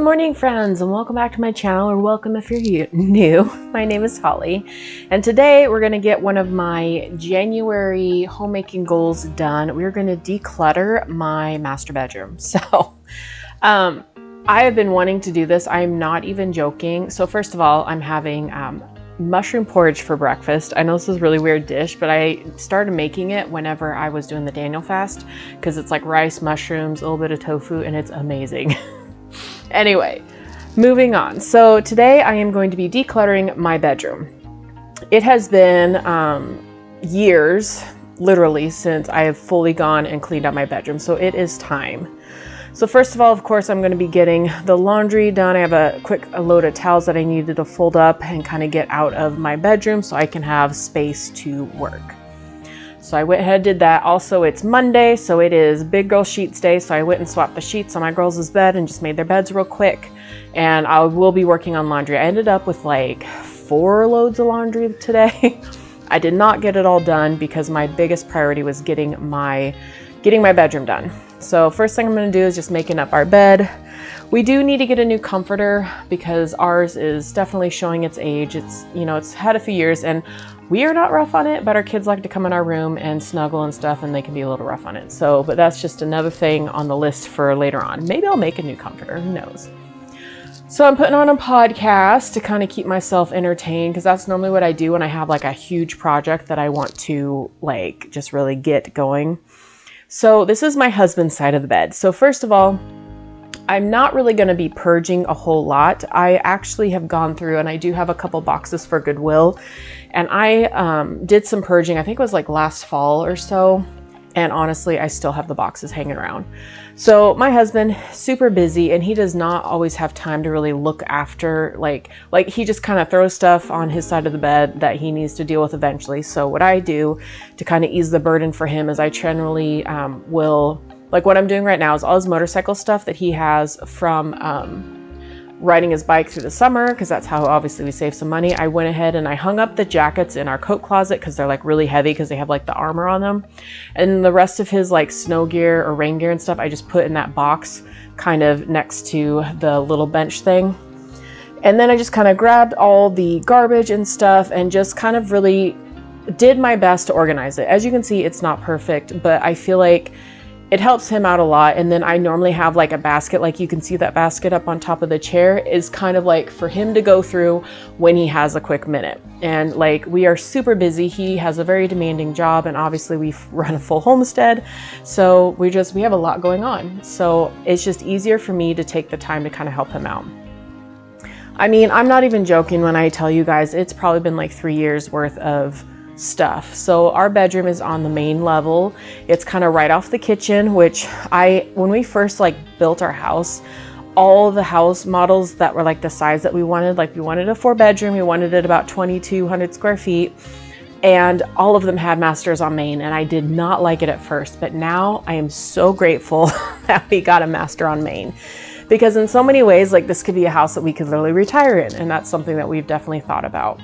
morning, friends, and welcome back to my channel, or welcome if you're new. My name is Holly, and today we're going to get one of my January homemaking goals done. We're going to declutter my master bedroom. So I have been wanting to do this. I'm not even joking. So first of all, I'm having mushroom porridge for breakfast. I know this is a really weird dish, but I started making it whenever I was doing the Daniel fast because it's like rice, mushrooms, a little bit of tofu, and it's amazing. Anyway, moving on. So today I am going to be decluttering my bedroom. It has been years, literally, since I have fully gone and cleaned out my bedroom. So it is time. So first of all, of course, I'm going to be getting the laundry done. I have a load of towels that I needed to fold up and kind of get out of my bedroom so I can have space to work. So I went ahead and did that. Also, it's Monday, so it is Big Girl Sheets Day. So I went and swapped the sheets on my girls' bed and just made their beds real quick. And I will be working on laundry. I ended up with like 4 loads of laundry today. I did not get it all done because my biggest priority was getting my bedroom done. So first thing I'm going to do is just making up our bed. We do need to get a new comforter because ours is definitely showing its age. It's, you know, it's had a few years and we are not rough on it, but our kids like to come in our room and snuggle and stuff, and they can be a little rough on it. So, but that's just another thing on the list for later on. Maybe I'll make a new comforter, who knows? So I'm putting on a podcast to kind of keep myself entertained because that's normally what I do when I have like a huge project that I want to like just really get going. So this is my husband's side of the bed. So first of all, I'm not really going to be purging a whole lot. I actually have gone through and I do have a couple boxes for Goodwill, and I did some purging. I think it was like last fall or so. And honestly, I still have the boxes hanging around. So my husband, super busy, and he does not always have time to really look after, like he just kind of throws stuff on his side of the bed that he needs to deal with eventually. So what I do to kind of ease the burden for him is I generally will, like what I'm doing right now is all his motorcycle stuff that he has from riding his bike through the summer, because that's how obviously we save some money. I went ahead and I hung up the jackets in our coat closet because they're like really heavy because they have like the armor on them. And the rest of his like snow gear or rain gear and stuff, I just put in that box kind of next to the little bench thing. And then I just kind of grabbed all the garbage and stuff and just kind of really did my best to organize it. As you can see, it's not perfect, but I feel like it helps him out a lot. And then I normally have like a basket, like you can see that basket up on top of the chair is kind of like for him to go through when he has a quick minute. And like we are super busy. He has a very demanding job, and obviously we run a full homestead. So we have a lot going on. So it's just easier for me to take the time to kind of help him out. I mean, I'm not even joking when I tell you guys, it's probably been like 3 years worth of stuff. So our bedroom is on the main level. It's kind of right off the kitchen, which when we first like built our house, all the house models that were like the size that we wanted, like we wanted a 4-bedroom, we wanted it about 2,200 square feet, and all of them had masters on main, and I did not like it at first, but now I am so grateful that we got a master on main, because in so many ways, like this could be a house that we could literally retire in, and that's something that we've definitely thought about.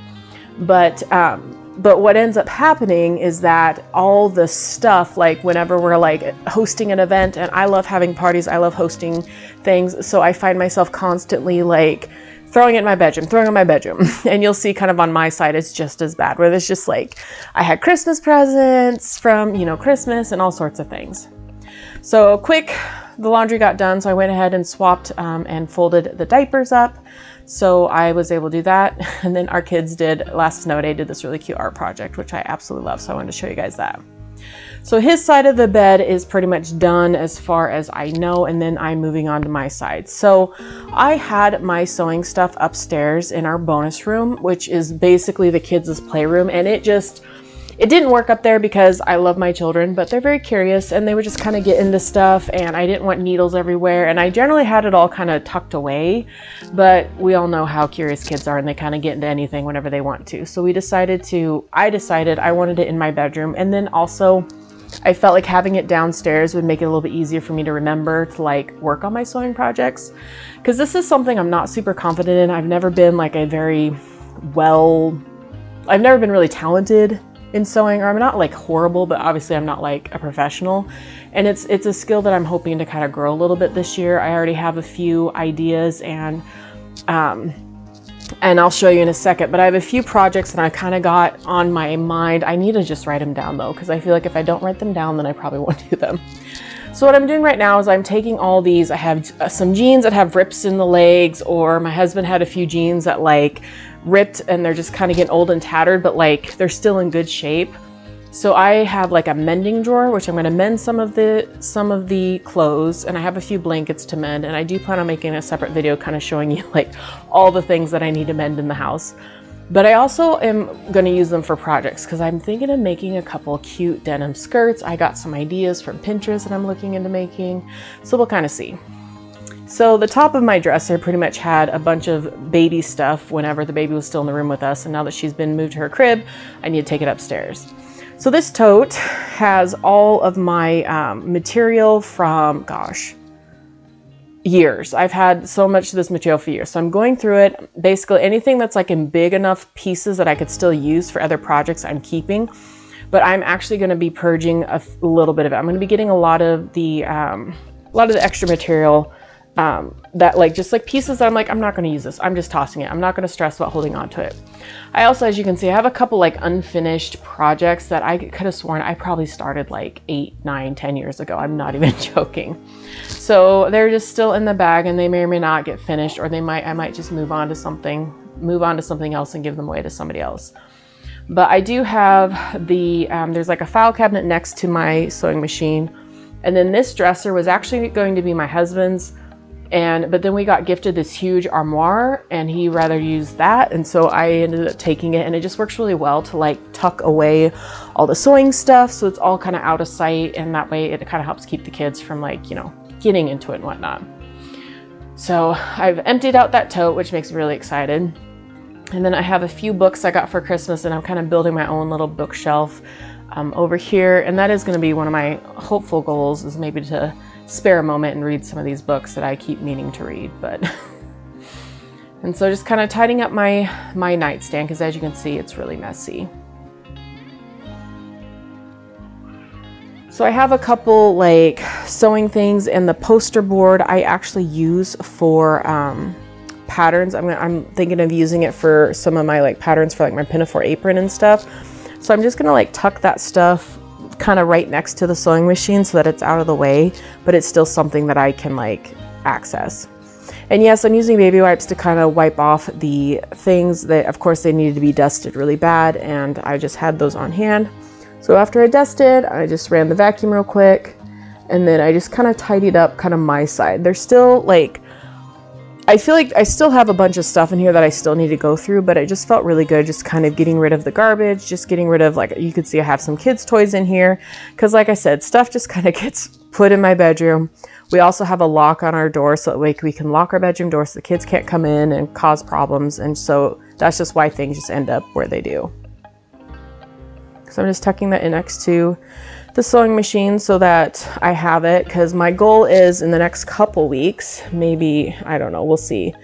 But what ends up happening is that all the stuff, like whenever we're like hosting an event, and I love having parties, I love hosting things. So I find myself constantly like throwing it in my bedroom, throwing it in my bedroom. And you'll see kind of on my side, it's just as bad, where there's just like, I had Christmas presents from, you know, Christmas and all sorts of things. So quick, the laundry got done. So I went ahead and swapped and folded the diapers up. So I was able to do that. And then our kids last snow day, did this really cute art project, which I absolutely love. So I wanted to show you guys that. So his side of the bed is pretty much done as far as I know. And then I'm moving on to my side. So I had my sewing stuff upstairs in our bonus room, which is basically the kids' playroom. And it didn't work up there because I love my children, but they're very curious and they would just kind of get into stuff, and I didn't want needles everywhere. And I generally had it all kind of tucked away, but we all know how curious kids are and they kind of get into anything whenever they want to. So I decided I wanted it in my bedroom. And then also I felt like having it downstairs would make it a little bit easier for me to remember to like work on my sewing projects. Cause this is something I'm not super confident in. I've never been like I've never been really talented in sewing, or I'm not like horrible, but obviously I'm not like a professional. And it's a skill that I'm hoping to kind of grow a little bit this year. I already have a few ideas, and I'll show you in a second, but I have a few projects that I kind of got on my mind. I need to just write them down though, because I feel like if I don't write them down, then I probably won't do them. So what I'm doing right now is I'm taking all these, I have some jeans that have rips in the legs, or my husband had a few jeans that like ripped and they're just kind of getting old and tattered, but like they're still in good shape. So I have like a mending drawer, which I'm going to mend some of the clothes, and I have a few blankets to mend, and I do plan on making a separate video kind of showing you like all the things that I need to mend in the house. But I also am going to use them for projects, because I'm thinking of making a couple cute denim skirts. I got some ideas from Pinterest that I'm looking into making, so we'll kind of see. So the top of my dresser pretty much had a bunch of baby stuff whenever the baby was still in the room with us, and now that she's been moved to her crib, I need to take it upstairs. So this tote has all of my material from, gosh, years. I've had so much of this material for years. So I'm going through it. Basically anything that's like in big enough pieces that I could still use for other projects I'm keeping, but I'm actually going to be purging a little bit of it. I'm going to be getting a lot of the extra material that like just like pieces that I'm like, I'm not going to use this. I'm just tossing it. I'm not going to stress about holding on to it. I also, as you can see, I have a couple like unfinished projects that I could have sworn I probably started like 8, 9, 10 years ago. I'm not even joking. So they're just still in the bag, and they may or may not get finished, or I might just move on to something else and give them away to somebody else. But I do have the, there's like a file cabinet next to my sewing machine. And then this dresser was actually going to be my husband's, but then we got gifted this huge armoire, and he rather used that, and so I ended up taking it, and it just works really well to like tuck away all the sewing stuff, so it's all kind of out of sight, and that way it kind of helps keep the kids from like, you know, getting into it and whatnot. So I've emptied out that tote, which makes me really excited. And then I have a few books I got for Christmas, and I'm kind of building my own little bookshelf over here, and that is going to be one of my hopeful goals, is maybe to spare a moment and read some of these books that I keep meaning to read. But and so just kind of tidying up my nightstand, because as you can see, it's really messy. So I have a couple like sewing things, and the poster board I actually use for patterns. I'm thinking of using it for some of my like patterns for like my pinafore apron and stuff. So I'm just gonna like tuck that stuff kind of right next to the sewing machine so that it's out of the way, but it's still something that I can like access. And yes, I'm using baby wipes to kind of wipe off the things that, of course, they needed to be dusted really bad, and I just had those on hand. So after I dusted, I just ran the vacuum real quick, and then I just kind of tidied up kind of my side. There's still like, I feel like I still have a bunch of stuff in here that I still need to go through, but it just felt really good just kind of getting rid of the garbage, just getting rid of, like, you can see I have some kids' toys in here, because like I said, stuff just kind of gets put in my bedroom. We also have a lock on our door, so that way we can lock our bedroom door so the kids can't come in and cause problems, and so that's just why things just end up where they do. So I'm just tucking that in next to the sewing machine so that I have it, because my goal is in the next couple weeks, maybe, I don't know, we'll see.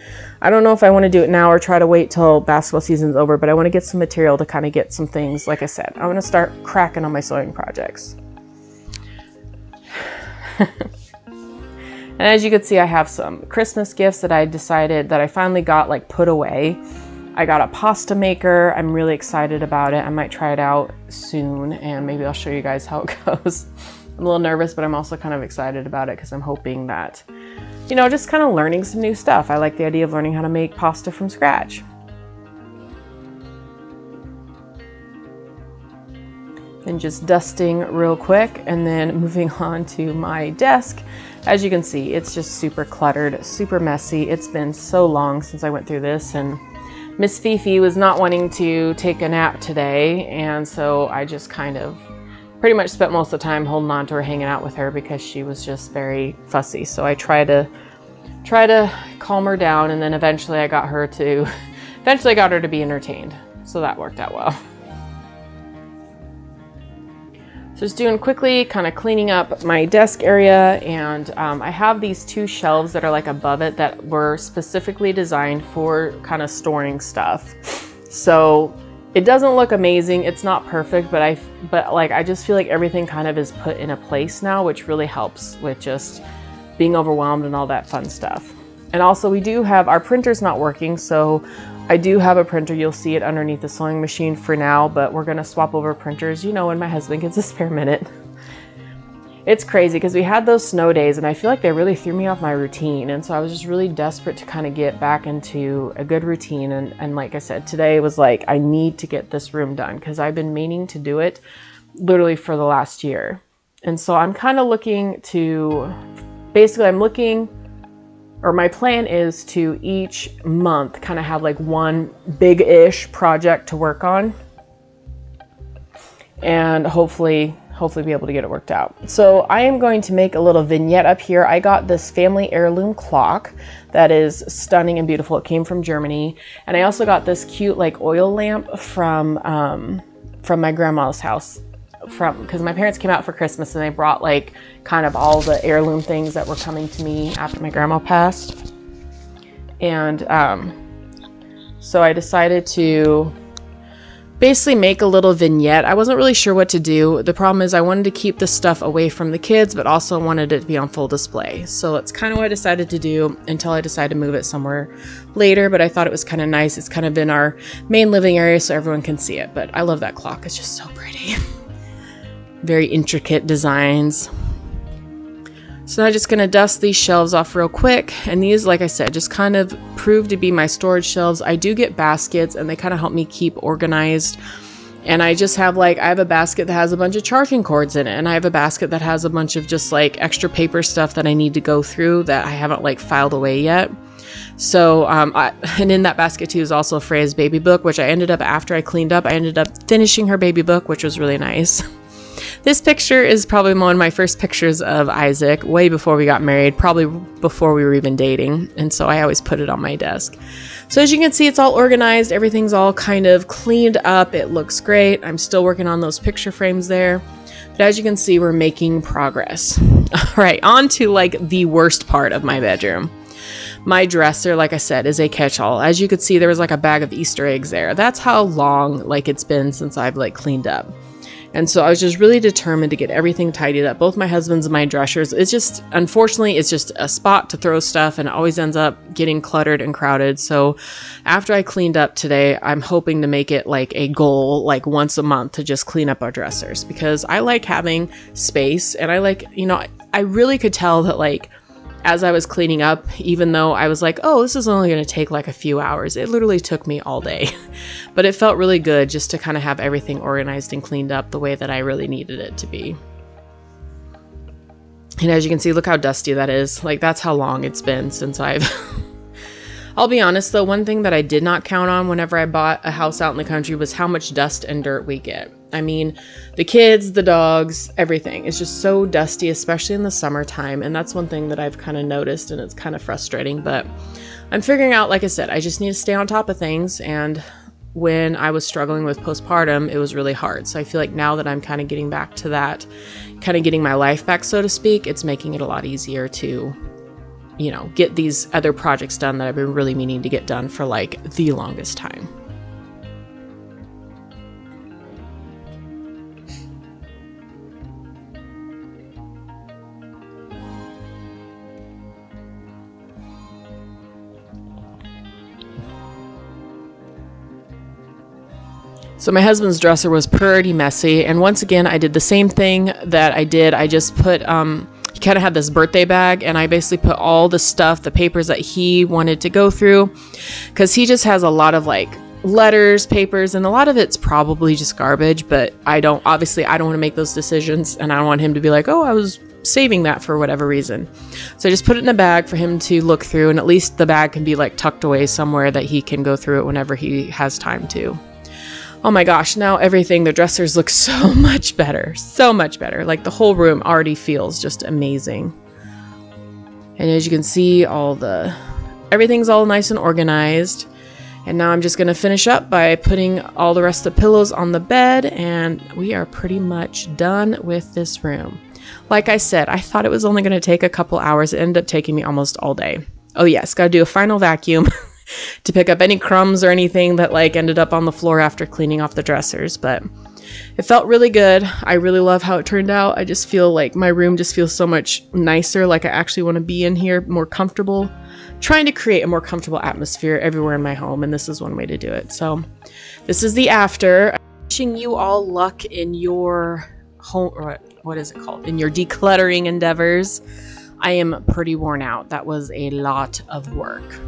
I don't know if I want to do it now or try to wait till basketball season's over, but I want to get some material to kind of get some things, like I said, I want to start cracking on my sewing projects. And as you can see, I have some Christmas gifts that I decided that I finally got like put away. I got a pasta maker. I'm really excited about it. I might try it out soon, and maybe I'll show you guys how it goes. I'm a little nervous, but I'm also kind of excited about it because I'm hoping that, you know, just kind of learning some new stuff. I like the idea of learning how to make pasta from scratch. And just dusting real quick, and then moving on to my desk. As you can see, it's just super cluttered, super messy. It's been so long since I went through this, and Miss Fifi was not wanting to take a nap today, and so I just kind of pretty much spent most of the time holding on to her, hanging out with her, because she was just very fussy. So I tried to calm her down, and then eventually I got her to be entertained. So that worked out well. So just doing quickly, kind of cleaning up my desk area, and I have these two shelves that are like above it that were specifically designed for kind of storing stuff. So It doesn't look amazing. It's not perfect, but I just feel like everything kind of is put in a place now, which really helps with just being overwhelmed and all that fun stuff. And also we do have, our printer's not working, so I do have a printer. You'll see it underneath the sewing machine for now, but we're gonna swap over printers, you know, when my husband gets a spare minute. It's crazy because we had those snow days and I feel like they really threw me off my routine. And so I was just really desperate to kind of get back into a good routine. And like I said, today was like, I need to get this room done because I've been meaning to do it literally for the last year. And so I'm kind of looking to, basically my plan is to each month kind of have like one big-ish project to work on and hopefully be able to get it worked out. So I am going to make a little vignette up here. I got this family heirloom clock that is stunning and beautiful. It came from Germany. And I also got this cute like oil lamp from my grandma's house, because my parents came out for Christmas and they brought like kind of all the heirloom things that were coming to me after my grandma passed. And so I decided to basically make a little vignette. I wasn't really sure what to do. The problem is I wanted to keep this stuff away from the kids, but also wanted it to be on full display. So that's kind of what I decided to do until I decided to move it somewhere later. But I thought it was kind of nice. It's kind of in our main living area so everyone can see it. But I love that clock. It's just so pretty. Very intricate designs. So now I'm just going to dust these shelves off real quick. And these, like I said, just kind of prove to be my storage shelves. I do get baskets and they kind of help me keep organized. And I just have I have a basket that has a bunch of charging cords in it. And I have a basket that has a bunch of just like extra paper stuff that I need to go through that I haven't like filed away yet. So, and in that basket too is also Freya's baby book, which I ended up, after I cleaned up, I ended up finishing her baby book, which was really nice. This picture is probably one of my first pictures of Isaac, way before we got married, probably before we were even dating. And so I always put it on my desk. So as you can see, it's all organized. Everything's all kind of cleaned up. It looks great. I'm still working on those picture frames there. But as you can see, we're making progress. All right, on to like the worst part of my bedroom. My dresser, like I said, is a catch-all. As you could see, there was like a bag of Easter eggs there. That's how long like it's been since I've like cleaned up. And so I was just really determined to get everything tidied up, both my husband's and my dressers. It's just, unfortunately, it's just a spot to throw stuff and it always ends up getting cluttered and crowded. So after I cleaned up today, I'm hoping to make it like a goal, like once a month, to just clean up our dressers, because I like having space. And I like, you know, I really could tell that like, as I was cleaning up, even though I was like, oh, this is only going to take like a few hours, it literally took me all day. But it felt really good just to kind of have everything organized and cleaned up the way that I really needed it to be. And as you can see, look how dusty that is. Like, that's how long it's been since I've... I'll be honest though, one thing that I did not count on whenever I bought a house out in the country was how much dust and dirt we get. I mean, the kids, the dogs, everything. It's just so dusty, especially in the summertime. And that's one thing that I've kind of noticed, and it's kind of frustrating. But I'm figuring out, like I said, I just need to stay on top of things. And when I was struggling with postpartum, it was really hard. So I feel like now that I'm kind of getting back to that, kind of getting my life back, so to speak, it's making it a lot easier to, you know, get these other projects done that I've been really meaning to get done for like the longest time. So my husband's dresser was pretty messy, and once again I did the same thing that I did. I just put he kind of had this birthday bag, and I basically put all the stuff, the papers that he wanted to go through, because he just has a lot of like letters, papers, and a lot of it's probably just garbage, but I don't want to make those decisions, and I don't want him to be like, oh, I was saving that for whatever reason. So I just put it in a bag for him to look through, and at least the bag can be like tucked away somewhere that he can go through it whenever he has time to. Oh my gosh, now everything, the dressers look so much better. So much better. Like the whole room already feels just amazing. And as you can see, everything's all nice and organized. And now I'm just going to finish up by putting all the rest of the pillows on the bed, and we are pretty much done with this room. Like I said, I thought it was only going to take a couple hours. It ended up taking me almost all day. Oh yes, got to do a final vacuum. to pick up any crumbs or anything that like ended up on the floor after cleaning off the dressers. But it felt really good. I really love how it turned out. I just feel like my room just feels so much nicer. Like I actually want to be in here more comfortable, trying to create a more comfortable atmosphere everywhere in my home. And this is one way to do it. So this is the after. I'm wishing you all luck in your home, or what is it called? In your decluttering endeavors. I am pretty worn out. That was a lot of work.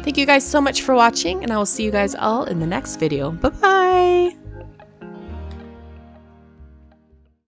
Thank you guys so much for watching, and I will see you guys all in the next video. Bye-bye!